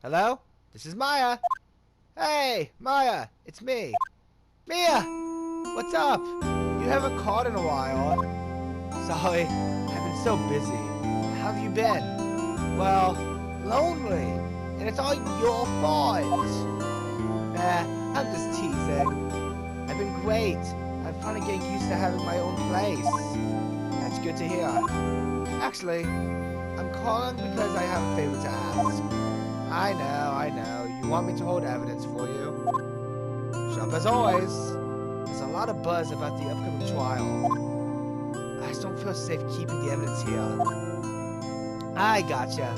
Hello? This is Maya. Hey, Maya, it's me. Mia! What's up? You haven't called in a while. Sorry, I've been so busy. How have you been? Well, lonely. And it's all your fault. I'm just teasing. I've been great. I'm finally getting used to having my own place. That's good to hear. Actually, I'm calling because I have a favor to ask. I know. You want me to hold evidence for you? Sharp as always. There's a lot of buzz about the upcoming trial. I just don't feel safe keeping the evidence here. I gotcha.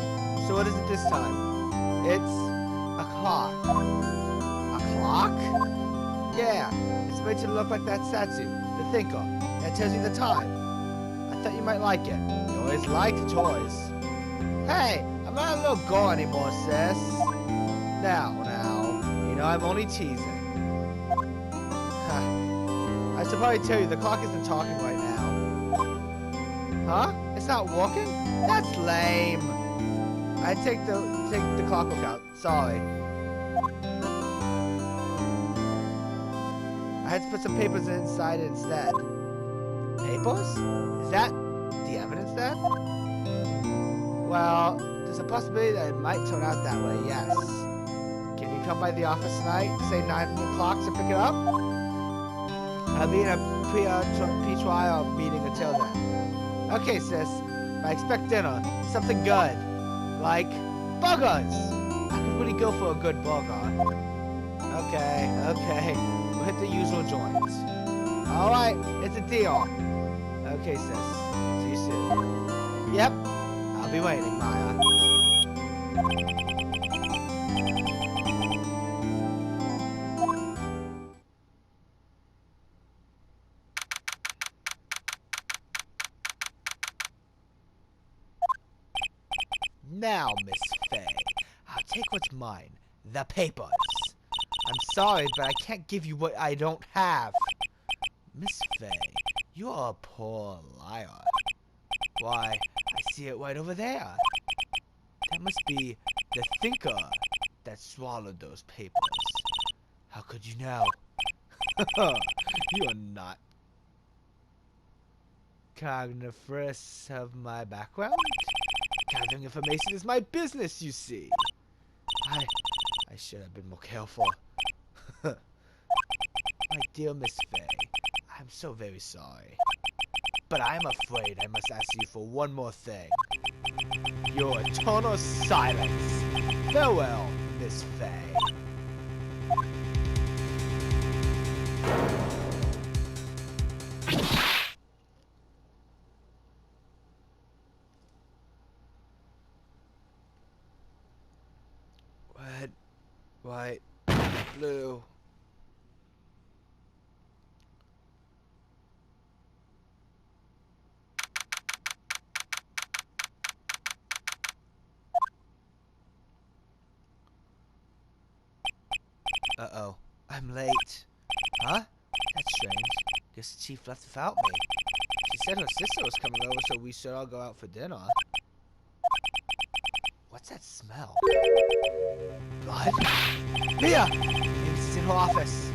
So what is it this time? It's a clock. A clock? Yeah, it's made to look like that statue, the thinker, that tells you the time. I thought you might like it. You always liked toys. Hey, I'm not a little girl anymore, sis. Now, you know I'm only teasing. I should probably tell you, the clock isn't talking right now. Huh? It's not walking? That's lame. I take the clockwork out. Sorry. I had to put some papers inside it instead. Papers? Is that the evidence then? Well, there's a possibility that it might turn out that way, yes. Can you come by the office tonight, say 9 o'clock to pick it up? I'll be in a pre-trial meeting until then. Okay, sis. I expect dinner. Something good. Like burgers. I could really go for a good burger. Okay. We'll hit the usual joints. Alright, it's a deal. Okay, sis. See you soon. Yep. I'll be waiting, Maya. Now, Miss Fey, I'll take what's mine. The papers. I'm sorry, but I can't give you what I don't have. Miss Fey, you are a poor liar. Why, I see it right over there. That must be the thinker that swallowed those papers. How could you know? You are not cognizant of my background? Gathering information is my business, you see. I should have been more careful. My dear Miss Fey, I'm so very sorry. But I am afraid I must ask you for one more thing. Your eternal silence. Farewell, Miss Fey. Red, white, blue. Uh-oh, I'm late. Huh? That's strange. Guess the chief left without me. She said her sister was coming over, so we should all go out for dinner. What's that smell? Blood? Mia! Maybe it's in her office.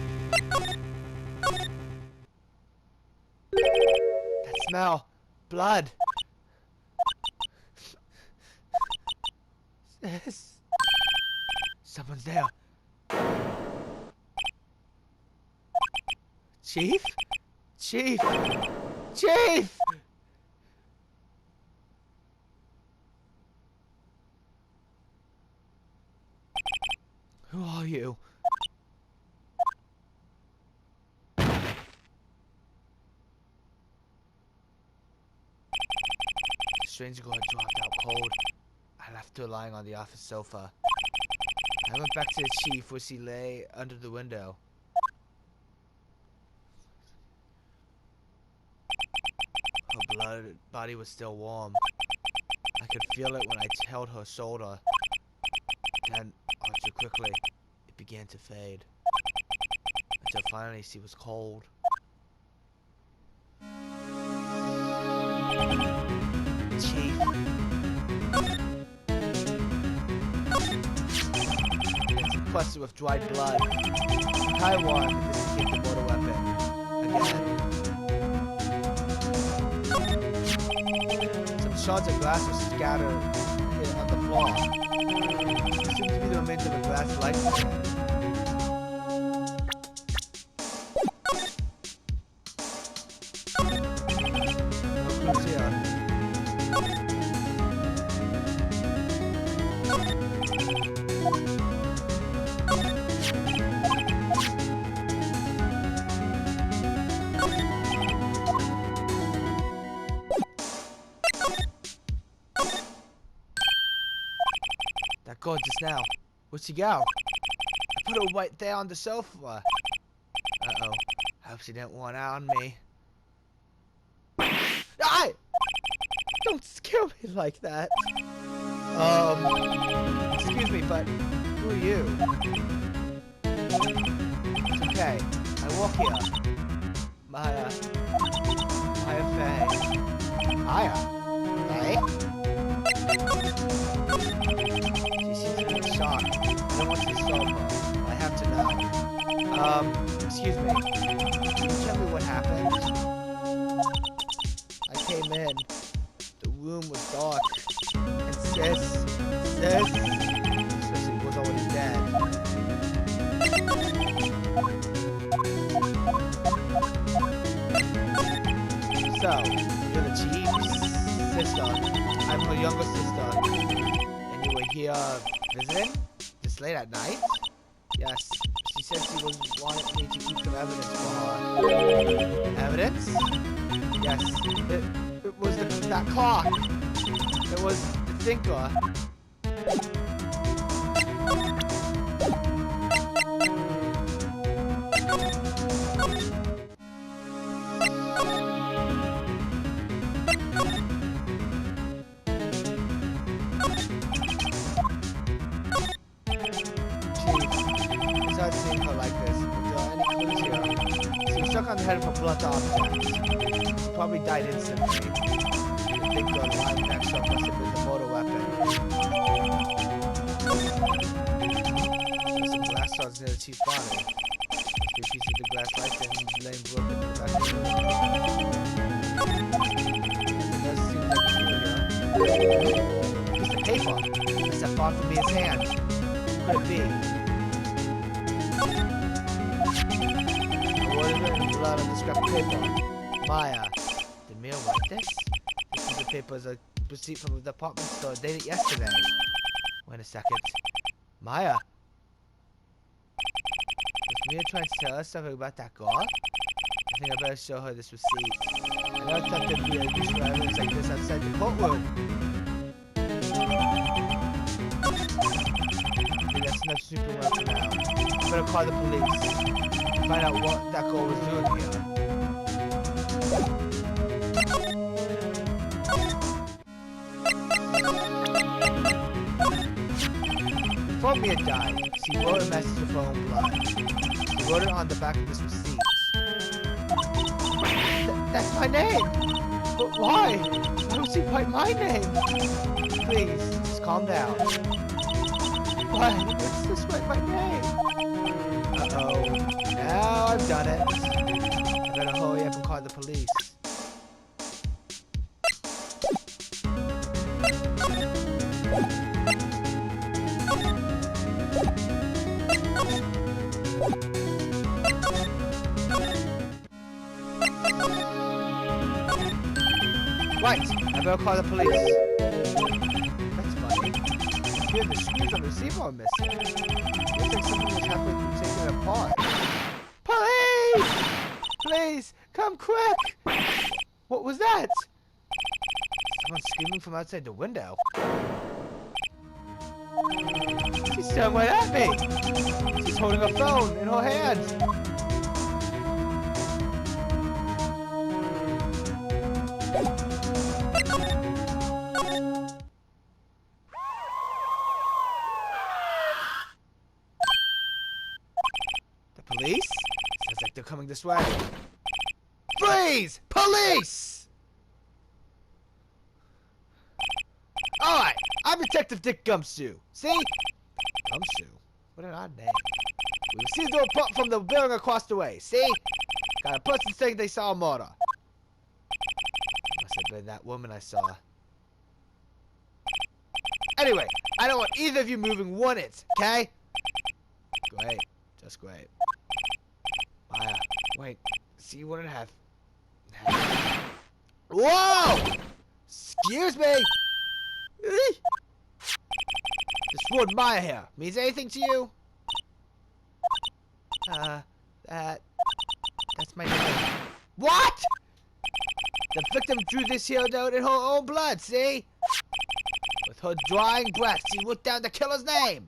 That smell. Blood. Someone's there. Chief? Chief! Chief! Who are you? The stranger girl had dropped out cold. I left her lying on the office sofa. I went back to the chief where she lay under the window. Her body was still warm. I could feel it when I held her shoulder. Then, all too quickly, it began to fade. Until finally she was cold. Chief. encrusted with dried blood. Taiwan could this became the mortal weapon. Again. Some shards of glass were scattered here on the floor. It seemed to be the remains of a glass lifespan. No clues here. That girl just now. Where'd she go? I put her right there on the sofa. Uh-oh. Hope she didn't want out on me. Ah! Don't scare me like that. Excuse me, but who are you? It's okay. I walk here. Mia Fey. Mia Fey? She seems to be in shock. I don't want to disturb her. I have to know. Excuse me. Can you tell me what happened? I came in. The room was dark. And sis was already dead. So, you're the chief's sister. I'm her younger sister. And you were here visiting? This late at night? Yes. She said she wanted me to keep some evidence for her. Evidence? Yes. It was that clock. It was the thinker. Seeing her like this. If there are any clues here. She was stuck on the head of a blunt object. She probably died instantly. The thinker lying next to her must have been the mortal weapon. There's some glass shards near the chief's body. Three pieces of the glass lights and laying broken in the back of the room. It does seem like peculiar. Piece of paper. That's that far from Mia's hand. Who could it be? Blood on the scrap of paper. Mia, did Mia write this? This piece of paper is a receipt from the department store dated yesterday. Wait a second. Mia? Was Mia trying to tell us something about that girl? I think I better show her this receipt. I never thought there'd be a useful evidence like this outside the courtroom. Maybe that's enough super well for now. I'm gonna call the police. Find out what that girl was doing here. Before Mia died, she wrote a message with her own blood. She wrote it on the back of this receipt. That's my name! But why? Why would she write my name? Please, just calm down. Why? Let's just write my name. Uh-oh. Now I've done it. I better hurry up and call the police. Right, I better call the police. That's funny. Here, the screws on the receiver are missing. Looks like someone was halfway through taking it apart. Police! Please, come quick! What was that? Someone screaming from outside the window. She's staring right at me! She's holding a phone in her hand! The police? Sounds like they're coming this way. Freeze! Police! Alright, I'm Detective Dick Gumshoe. See? Gumshoe? What an odd name. We received a report from the building across the way. See? Got a person saying they saw a murder. Must have been that woman I saw. Anyway, I don't want either of you moving 1 inch, okay? Great. Just great. Maya, wait. See 1.5. Whoa! Excuse me! This word Maya here means anything to you? That's my name. What? The victim drew this here note in her own blood, see? With her drying breath, she wrote down the killer's name.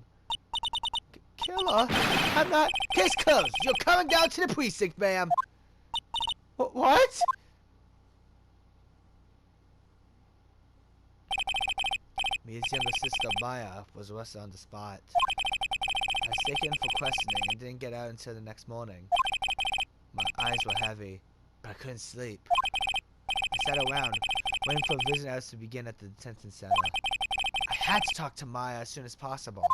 Killer? I'm not. Case closed. You're coming down to the precinct, ma'am. What? Mia's younger sister, Maya, was arrested on the spot. I was taken for questioning and didn't get out until the next morning. My eyes were heavy, but I couldn't sleep. I sat around, waiting for visiting hours to begin at the detention center. I had to talk to Maya as soon as possible.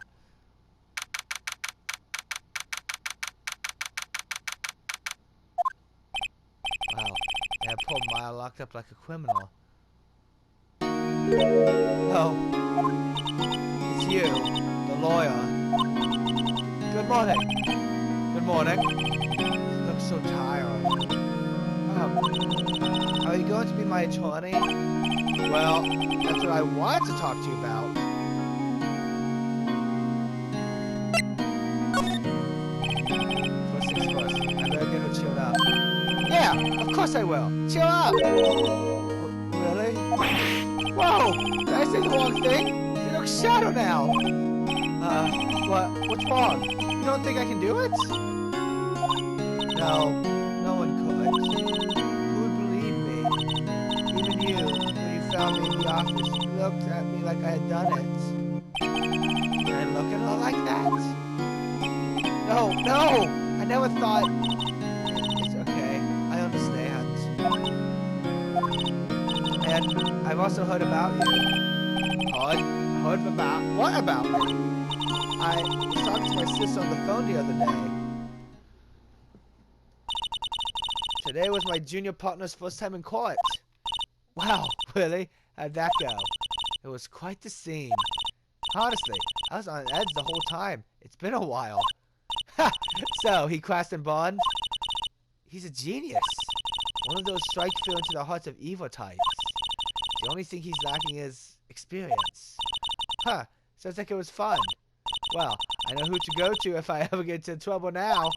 Wow, they had poor Maya locked up like a criminal. Oh, it's you, the lawyer. Good morning. Good morning. You look so tired. Are you going to be my attorney? Well, that's what I wanted to talk to you about. First things first, I better get her chilled up. Yeah, of course I will. Chill up. Really? Whoa! Did I say the wrong thing? You look shadow now. What's wrong? You don't think I can do it? No, no one could. Who would believe me? Even you, when you found me in the office, you looked at me like I had done it. Did I look at her like that? No! I never thought... It's okay. I understand. And I've also heard about you. Heard about? What about me? I was talking to my sister on the phone the other day. Today was my junior partner's first time in court. Wow, really? How'd that go? It was quite the scene. Honestly, I was on edge the whole time. It's been a while. Ha! So, he crashed in bond? He's a genius. One of those strike feel into the hearts of evil types. The only thing he's lacking is experience. Huh, sounds like it was fun. Well, I know who to go to if I ever get into trouble now.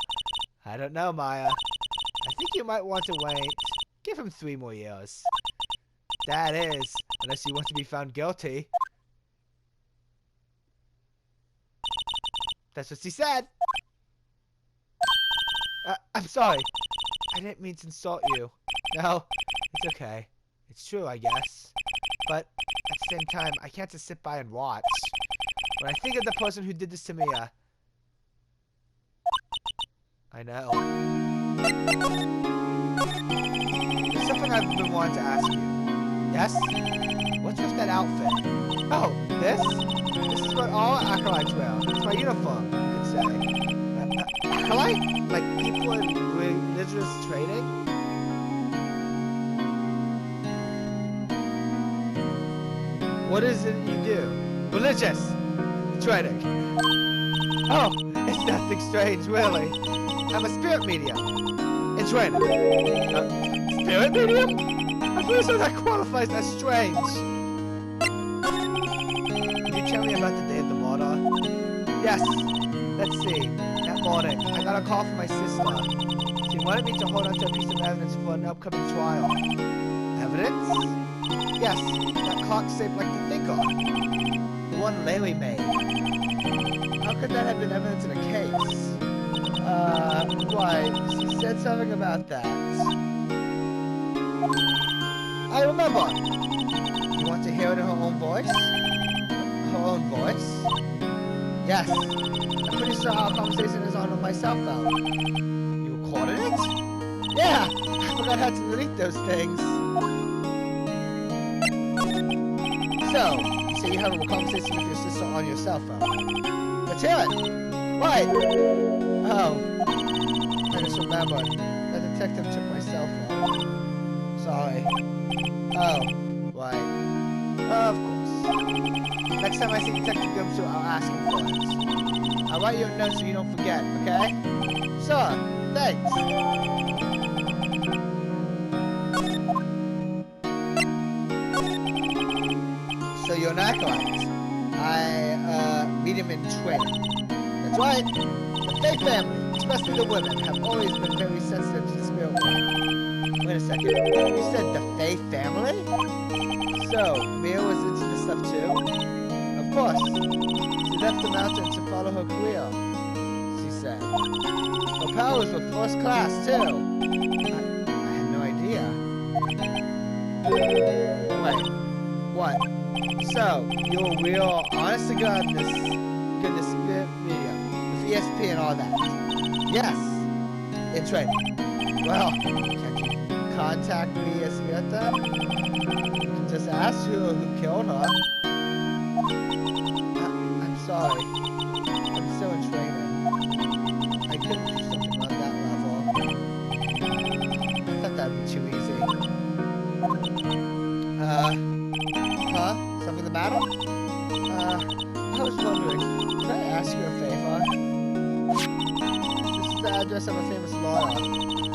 I don't know, Maya. I think you might want to wait. Give him 3 more years. That is, unless you want to be found guilty. That's what she said. I'm sorry. I didn't mean to insult you. No, it's okay. It's true, I guess. But at the same time, I can't just sit by and watch. When I think of the person who did this to Mia... I know. There's something I've been wanting to ask you. Yes? What's with that outfit? Oh, this? This is what all acolytes wear. It's my uniform, you could say. Acolyte? Like people in religious training? What is it you do? Religious training. Oh, it's nothing strange, really. I'm a spirit medium. In training. Spirit medium? I'm pretty sure that qualifies as strange. Can you tell me about the day of the murder? Yes. Let's see. That morning, I got a call from my sister. She wanted me to hold on to a piece of evidence for an upcoming trial. Evidence? Yes, that clock shaped like the thinker. The one Laylee made. How could that have been evidence in a case? Right. She said something about that. I remember. You want to hear it in her own voice? Her own voice? Yes. I'm pretty sure our conversation is on my cell phone. You recorded it? Yeah! I forgot how to delete those things. So, you say you have a conversation with your sister on your cell phone. Let's hear it! What? Oh. I just remembered. The detective took my cell phone. Sorry. Oh. Right. Of course. Next time I see Detective Gumshoe, I'll ask him for it. I'll write you a note so you don't forget, okay? Sure. Thanks. So you're an acolyte. I meet him in training. That's right. The Fey family, especially the women, have always been very sensitive to the spirit world. Wait a second. You said the Fey family? So, Mia was into this stuff too? Of course. She left the mountains to follow her career, she said. Her powers were first class too. I had no idea. Wait. What? So, you're real, honest to goodness spirit medium, with ESP and all that. Yes, in training. Well, can't you contact me as yet then? You can just ask who killed her. I'm sorry. I'm still in training. I couldn't do something on that level. I thought that'd be too easy. Huh? Something the matter? I was wondering, could I ask you a favor? This is the address of a famous lawyer.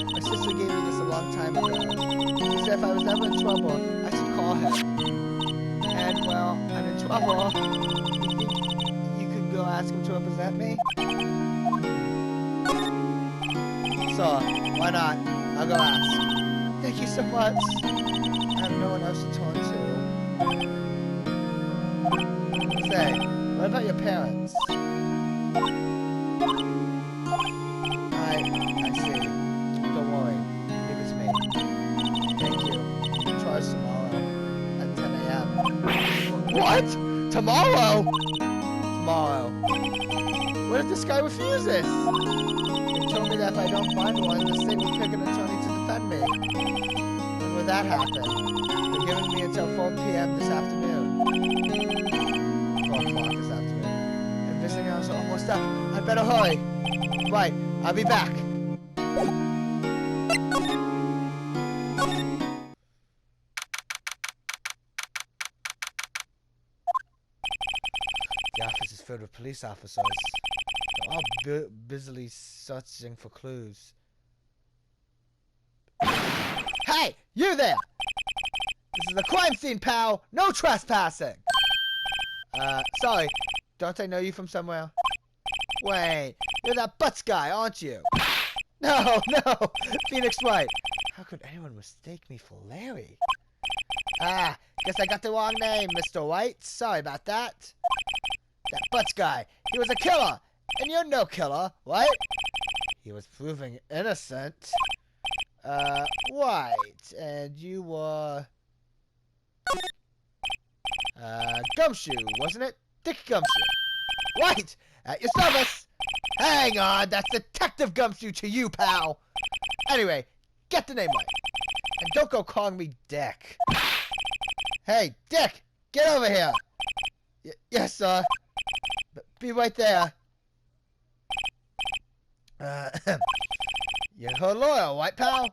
My sister gave me this a long time ago. She said if I was ever in trouble, I should call him. And, well, I'm in trouble. You think you could go ask him to represent me? So, why not? I'll go ask. Thank you so much. I have no one else to turn to. Say, what about your parents? I see. Don't worry. Leave it to me. Thank you. Try tomorrow at 10 a.m. What? Tomorrow? Tomorrow. What if this guy refuses? He told me that if I don't find one, the state will pick an attorney to defend me. When will that happen? They're giving me until 4 p.m. this afternoon. 4 o'clock this afternoon. And visiting hours are almost up. I better hurry. Right, I'll be back. The office is filled with police officers. They're all busily searching for clues. Hey, you there! This is the crime scene, pal! No trespassing! Sorry. Don't I know you from somewhere? Wait, you're that Butts guy, aren't you? No, Phoenix Wright. How could anyone mistake me for Larry? Ah, guess I got the wrong name, Mr. Wright. Sorry about that. That Butts guy, he was a killer, and you're no killer, right? He was proving innocent. Right, and you were... Gumshoe, wasn't it? Dick Gumshoe. Right! At your service! Hang on, that's Detective Gumshoe to you, pal! Anyway, get the name right. And don't go calling me Dick. Hey, Dick! Get over here! Yes, sir. Be right there. You're her lawyer, right, pal?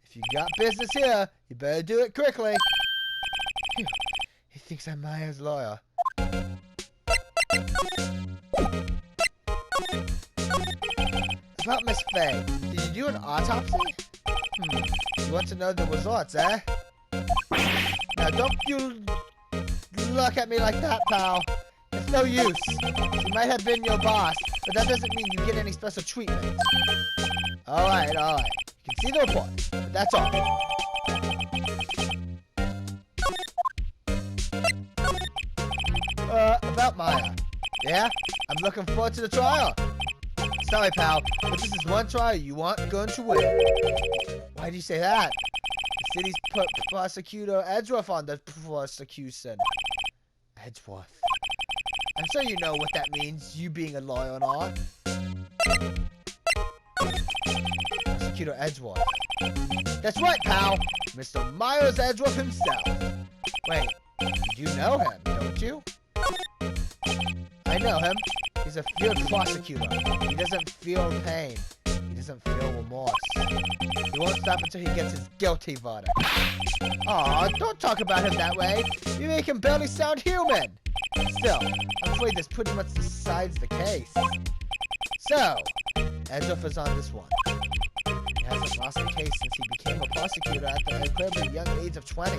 If you got business here, you better do it quickly. Phew. He thinks I'm Maya's lawyer. About Miss Fey, did you do an autopsy? You want to know the results, eh? Now don't you look at me like that, pal. It's no use. She might have been your boss, but that doesn't mean you get any special treatment. Alright. You can see the report, but that's all. About Maya. Yeah? I'm looking forward to the trial. Sorry, pal, but this is one trial you aren't going to win. Why do you say that? The city's put prosecutor Edgeworth on the prosecution. Edgeworth. I'm sure you know what that means, you being a lawyer and all. Prosecutor Edgeworth. That's right, pal. Mr. Miles Edgeworth himself. Wait, you know him, don't you? I know him. He's a field prosecutor. He doesn't feel pain. He doesn't feel remorse. He won't stop until he gets his guilty verdict. Aw, don't talk about him that way. You make him barely sound human. Still, I'm afraid this pretty much decides the case. So, Edzoff is on this one. He hasn't lost a case since he became a prosecutor at the incredibly young age of 20.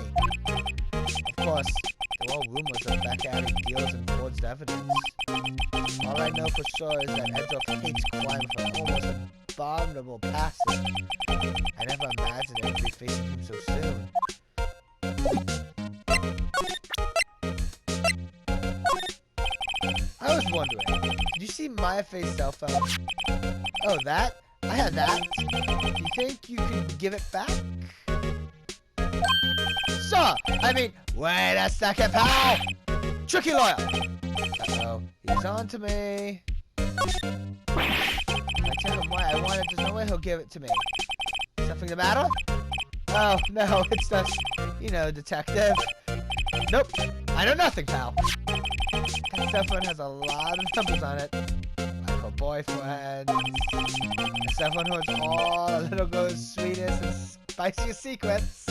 Of course, they're all rumors of back-adding deals and forged evidence. All I know for sure is that Edzoff hates crime with an almost abominable passion. I never imagined it would be facing him so soon. I was wondering, did you see Mia Fey's cell phone? Oh, that? I had that. Do you think you could give it back? Sure! I mean, wait a second, pal! Tricky lawyer! Uh-oh, he's on to me. If I tell him why I want it, there's no way he'll give it to me. Something the matter? Oh, no, it's just, you know, detective. Nope, I know nothing, pal. That cell phone has a lot of numbers on it. Like her boyfriend. A cell phone holds all a little girl's sweetest and spiciest secrets.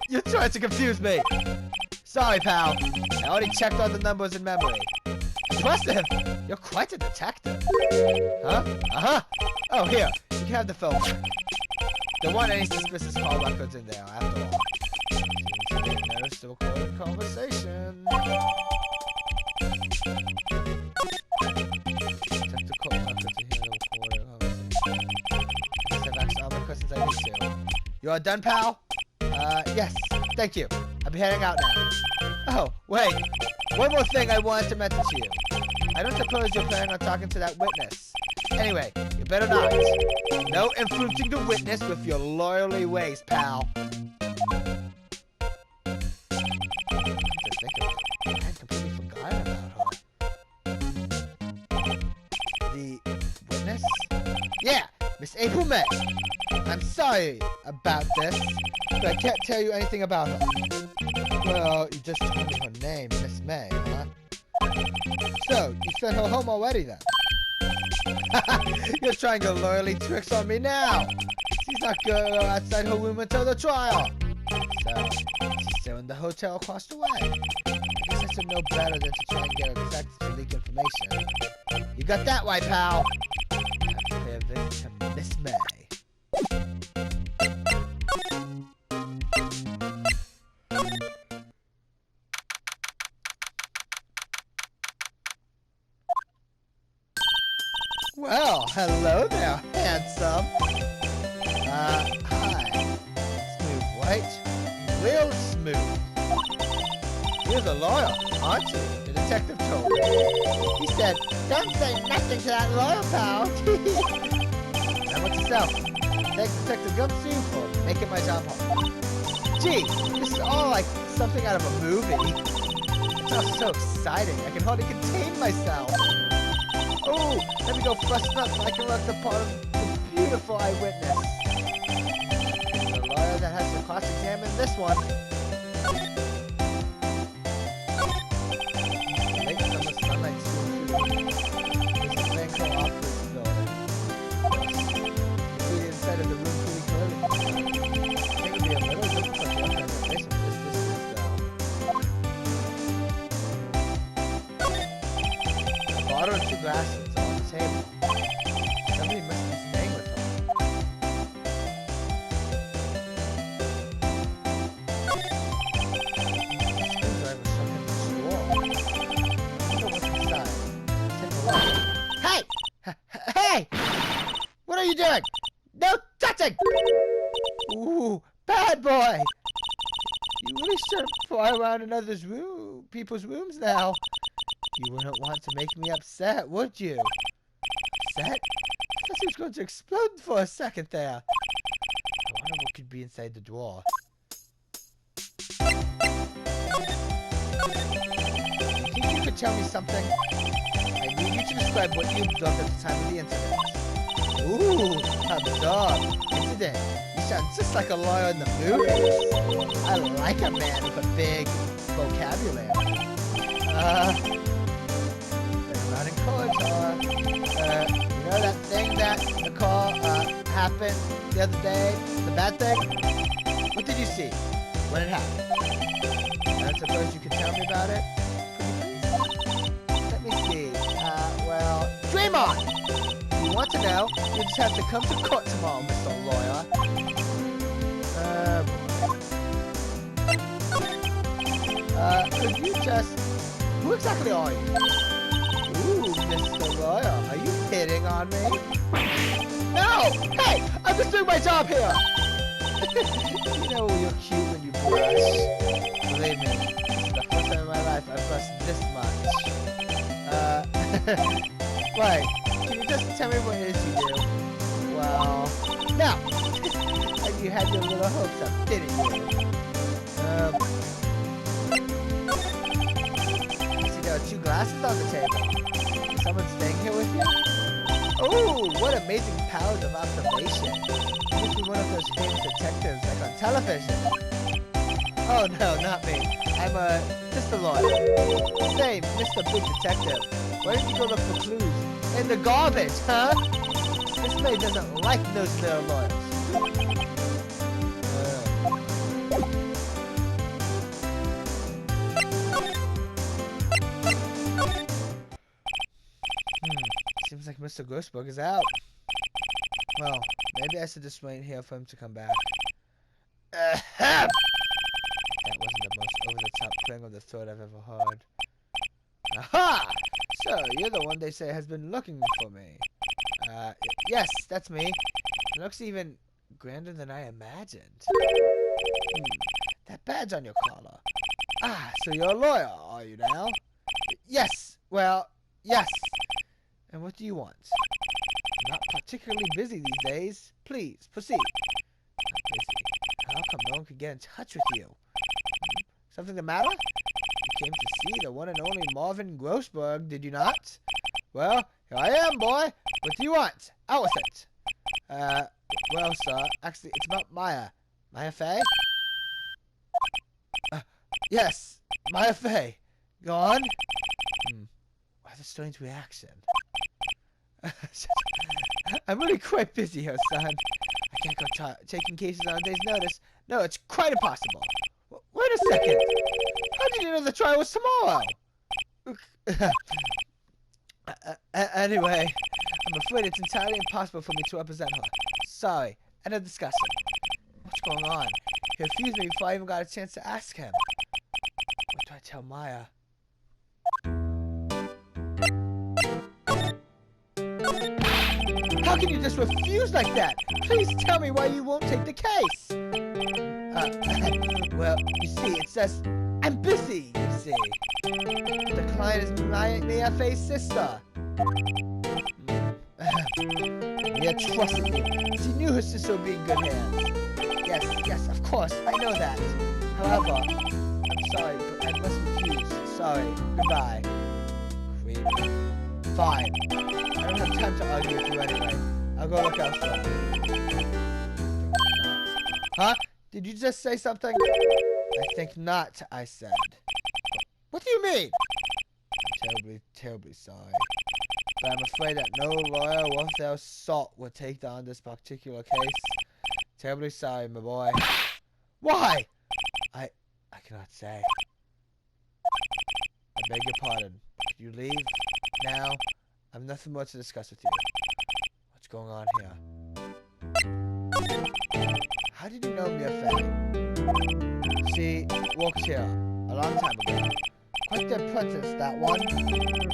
You're trying to confuse me. Sorry, pal. I already checked all the numbers in memory. Impressive. You're quite a detective. Huh? Uh-huh. Oh, here. You can have the phone back. There weren't any suspicious call records in there, after all. Seems to notice the recorded conversation. Check the call records to hear the recorded conversation. I guess I've asked all the questions I need to. You all done, pal? Yes. Thank you. I'll be heading out now. Oh, wait. One more thing I wanted to mention to you. I don't suppose you're planning on talking to that witness. Anyway, you better not. No influencing the witness with your lawyerly ways, pal. I had completely forgotten about her. The witness? Yeah, Miss April May. I'm sorry about this, but I can't tell you anything about her. Well, you just told me her name, Miss May, huh? So, you sent her home already then? You're trying your lawyerly tricks on me now. She's not gonna go outside her room until the trial. So, she's still in the hotel across the way. I guess I should know better than to try and get her detectives to leak information. You got that right, pal. I have to pay a visit to Miss May. Well, hello there, handsome. Hi. Smooth, right? Real smooth. You're the lawyer, aren't you? The detective told me. He said, don't say nothing to that lawyer, pal. Now what's yourself? Thanks, Detective Gumshoe, for making my job hard. Gee, this is all like something out of a movie. It sounds so exciting, I can hardly contain myself. Oh, let me go freshen up so I can look the part of the beautiful eyewitness. The lawyer that has to cross-examine this one. Late summer sunlight streaming through. There's a man called office building. You see the inside of the room pretty clearly. I think it would be a little difficult to look at the face of this distance, though. A bottle of 2 glasses. Table. Somebody must be staying with her. Screwdriver stuck in the drawer. I wonder what's inside. Take a look. Hey! Hey! What are you doing? No touching! Ooh, bad boy! You really shouldn't fly around in others' people's rooms now. You wouldn't want to make me upset, would you? Upset? I thought he was going to explode for a second there. I wonder what could be inside the drawer. You think you could tell me something? I need you to describe what you observed at the time of the incident. Ooh, observed. Incident. You sound just like a lawyer in the movies. I like a man with a big vocabulary. You know that thing that Nicole happened the other day? The bad thing? What did you see when it happened? I suppose you can tell me about it? Let me see. Well, dream on! If you want to know, you just have to come to court tomorrow, Mr. Lawyer. Could you just... Who exactly are you? Ooh, Mr. Lawyer, are you hitting on me? No! Hey! I'm just doing my job here! You know you're cute when you blush. Believe me, this is the first time in my life I've blushed this much. Wait, can you just tell me what it is you do? Well, no! And you had your little hopes up, didn't you? I see there are 2 glasses on the table. Is someone staying here with you? Oh, what amazing powers of observation. You must be one of those famous detectives like on television. Oh no, not me. I'm just a lawyer. Say, Mr. Big Detective, where did you go look for clues? In the garbage, huh? This maid doesn't like those little lawyers. Seems like Mr. Ghostbug is out. Well, maybe I should just wait here for him to come back. That wasn't the most over-the-top clang of the throat I've ever heard. Aha! So, you're the one they say has been looking for me. Yes, that's me. It looks even grander than I imagined. That badge on your collar. Ah, so you're a lawyer, are you now? Yes, well, yes. And what do you want? I'm not particularly busy these days. Please, proceed. Not busy. How come no one could get in touch with you? Something the matter? You came to see the one and only Marvin Grossberg, did you not? Well, here I am, boy. What do you want? Out with it. Well, sir, actually, it's about Mia. Mia Fey? Yes, Mia Fey. Gone? What a strange reaction. I'm really quite busy here, son. I can't go taking cases on a day's notice. No, it's quite impossible. Wait a second. How did you know the trial was tomorrow? Anyway, I'm afraid it's entirely impossible for me to represent her. Sorry. End of discussion. What's going on? He refused me before I even got a chance to ask him. What do I tell Mia? How can you just refuse like that? Please tell me why you won't take the case. Well, you see, it's just... I'm busy, you see. The client is Mia Fey's sister. Mia trusted you. She knew her sister would be in good hands. Yes, of course, I know that. However, I'm sorry, but I must refuse. Sorry, goodbye. Creepy. Fine. I don't have time to argue with you anyway. I'll go look elsewhere. Huh? Did you just say something? I think not, I said. What do you mean? I'm terribly sorry. But I'm afraid that no lawyer worth their salt would take on this particular case. Terribly sorry, my boy. Why? I cannot say. I beg your pardon. Could you leave now? I have nothing more to discuss with you. What's going on here? How did you know Mia Fey? She worked here a long time ago. Quite the apprentice, that one.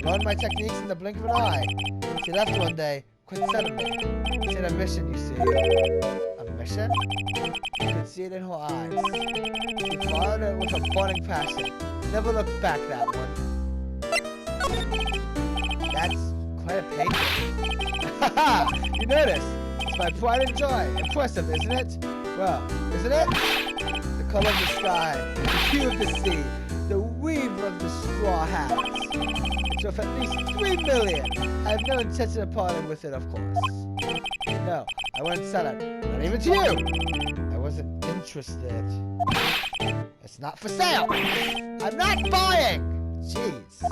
Learned my techniques in the blink of an eye. She left one day, quite suddenly. She had a mission, you see. A mission? You could see it in her eyes. She followed it with a burning passion. Never looked back, that one. That's quite a page. Haha! You notice? It's my pride and joy. Impressive, isn't it? Well, isn't it? The color of the sky, the hue of the sea, the weave of the straw hats. It's worth at least 3 million. I have no intention of parting with it, of course. No, I wouldn't sell it. Not even to you. I wasn't interested. It's not for sale. I'm not buying. Jeez.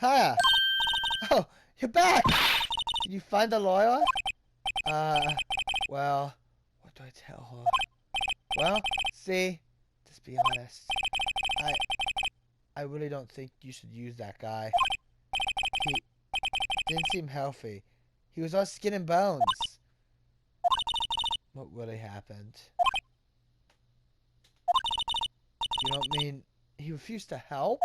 Hiya. Oh, you're back. Did you find the lawyer? Well, what do I tell her? Well, see, just be honest. I really don't think you should use that guy. He didn't seem healthy. He was all skin and bones. What really happened? You don't mean he refused to help?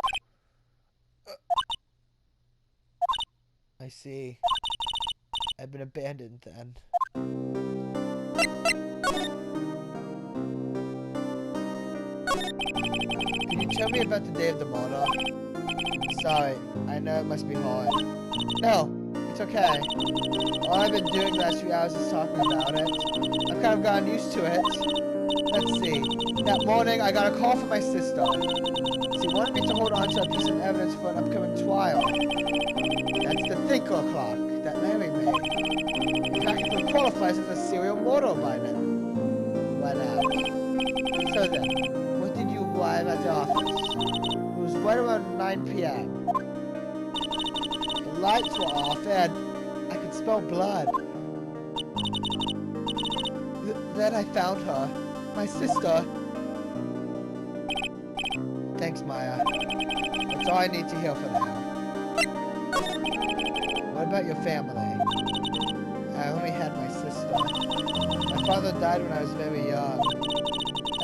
I see. I've been abandoned then. Can you tell me about the day of the murder? Sorry, I know it must be hard. No, it's okay. All I've been doing the last few hours is talking about it. I've kind of gotten used to it. Let's see. That morning, I got a call from my sister. She wanted me to hold on to a piece of evidence for an upcoming trial. That's the thinker clock that Larry made. It practically qualifies as a serial murder by now. So then, when did you arrive at the office? It was right around 9 p.m. The lights were off and I could smell blood. Then I found her. My sister. Thanks, Maya. That's all I need to hear for now. What about your family? I only had my sister. My father died when I was very young.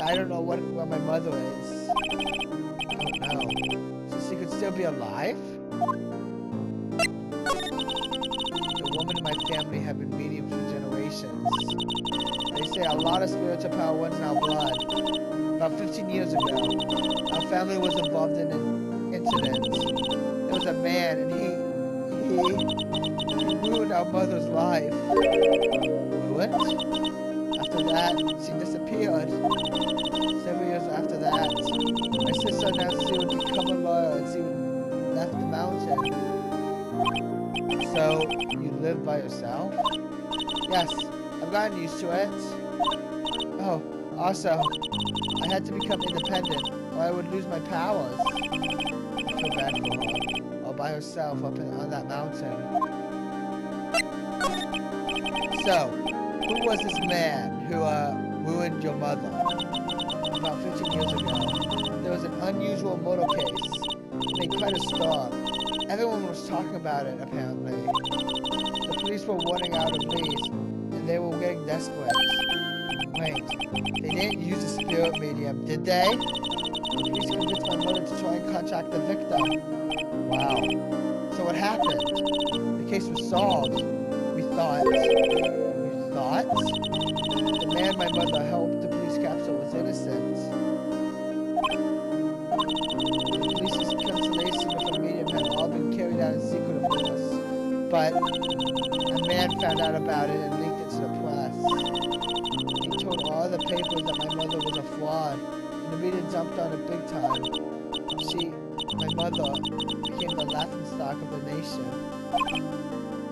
I don't know where my mother is. I don't know. So she could still be alive? The women in my family have been mediums for generations. They say a lot of spiritual power runs in our blood. About 15 years ago, our family was involved in an incident. There was a man and he ruined our mother's life. Ruined? After that, she disappeared. Several years after that, my sister announced she would become a lawyer and she left the mountain. So, you live by yourself? Yes, I've gotten used to it. Oh, also, I had to become independent or I would lose my powers. I feel bad for her, all by herself up on that mountain. So, who was this man who ruined your mother? About 15 years ago, there was an unusual murder case. It made quite a stir. Everyone was talking about it, apparently. The police were running out of leads, and they were getting desperate. Wait, they didn't use a spirit medium, did they? The police convinced my mother to try and contact the victim. Wow. So what happened? The case was solved. We thought. You thought? The man my mother helped the police capture was innocent. The police's cancellation with a medium had all been carried out in secret, of course. But a man found out about it and leaked it to the press. He told all the papers that my mother was a fraud, and the media jumped on it big time. My mother became the laughingstock of the nation.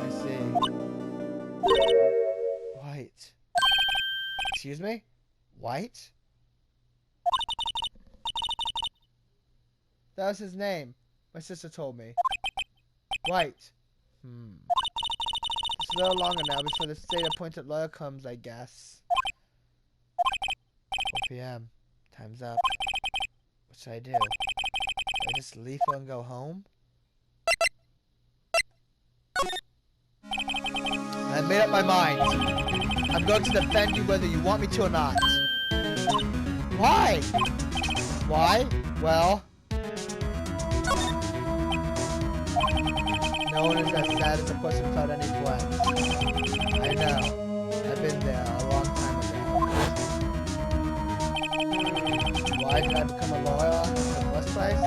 I see. White. Excuse me? White? That was his name. My sister told me. White. It's a little longer now before the state-appointed lawyer comes, I guess. 4 p.m. Time's up. What should I do? Should I just leave her and go home? I made up my mind. I'm going to defend you whether you want me to or not. Why? Why? Well, no one is as sad as a person without any friends. I know. I've been there a long time ago. Why did I become a lawyer in the first place?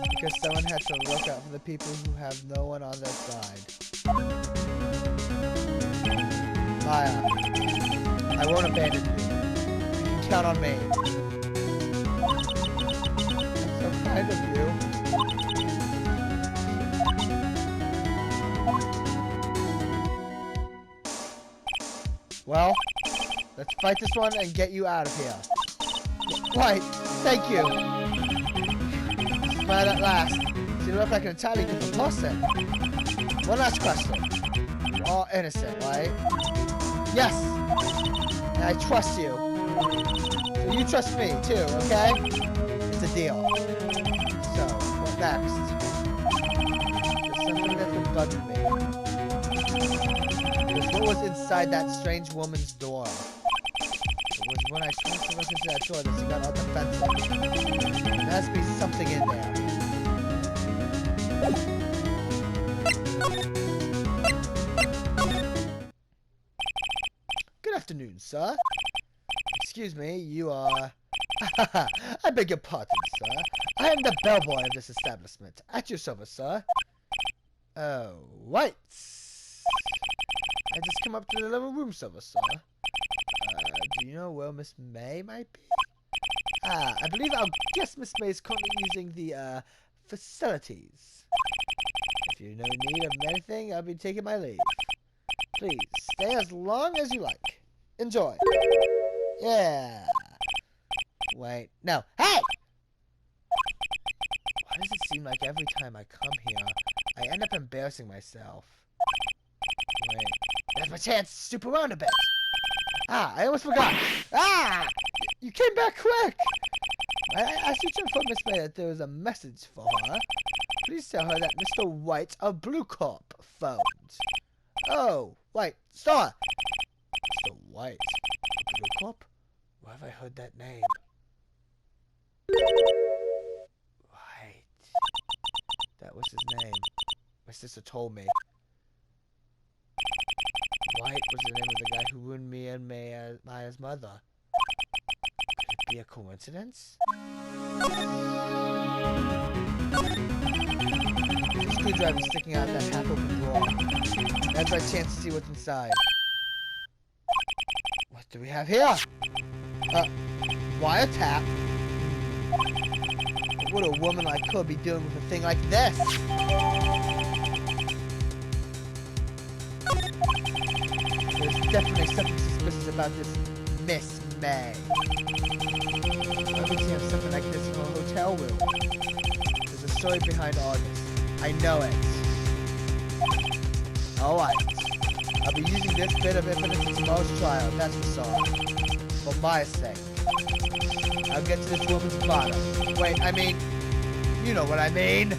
Because someone had to look out for the people who have no one on their side. Maya, I won't abandon you. You can count on me. That's so kind of you. Well, let's fight this one and get you out of here. Right, thank you. Smile at last. You look like an entirely different person. One last question. You are innocent, right? Yes. And I trust you. So you trust me too, okay? It's a deal. So, what next? There's something that's been bugging me. Because what was inside that strange woman's door? It was when I tried to look into that door that she got all defensive. There has to be something in there. Good afternoon, sir. Excuse me, you are... I beg your pardon, sir. I am the bellboy of this establishment. At your service, sir. Oh, right. I just come up to the little room service, sir. Do you know where Miss May might be? I believe our guest Miss May is currently using the, facilities. If you're in no need of anything, I'll be taking my leave. Please, stay as long as you like. Enjoy. Yeah. Wait, no. Hey! Why does it seem like every time I come here, I end up embarrassing myself? Wait, there's my chance to stoop around a bit. I almost forgot. You came back quick. I asked you to inform Miss May that there was a message for her. Please tell her that Mr. Wright of Blue Corp phoned. Oh, White, Star. Mr. White of Blue Corp? Where have I heard that name? Right. That was his name. My sister told me. White was the name of the guy who ruined me and Maya's mother. Could it be a coincidence? There's a screwdriver sticking out that half-open drawer. That's our chance to see what's inside. What do we have here? Wiretap? What would a woman like her be doing with a thing like this? There's definitely something suspicious about this Miss May. Why would she have something like this in her hotel room? There's a story behind all this. I know it. Alright. I'll be using this bit of evidence in tomorrow's trial, that's for sure. For my sake. I'll get to this woman's bottom. Wait, I mean... You know what I mean.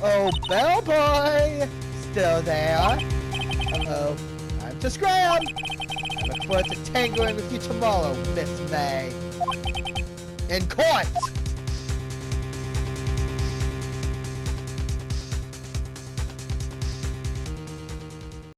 Oh, bellboy! Still there? Uh-oh. Time to scram! I look forward to tangling with you tomorrow, Miss May. In court!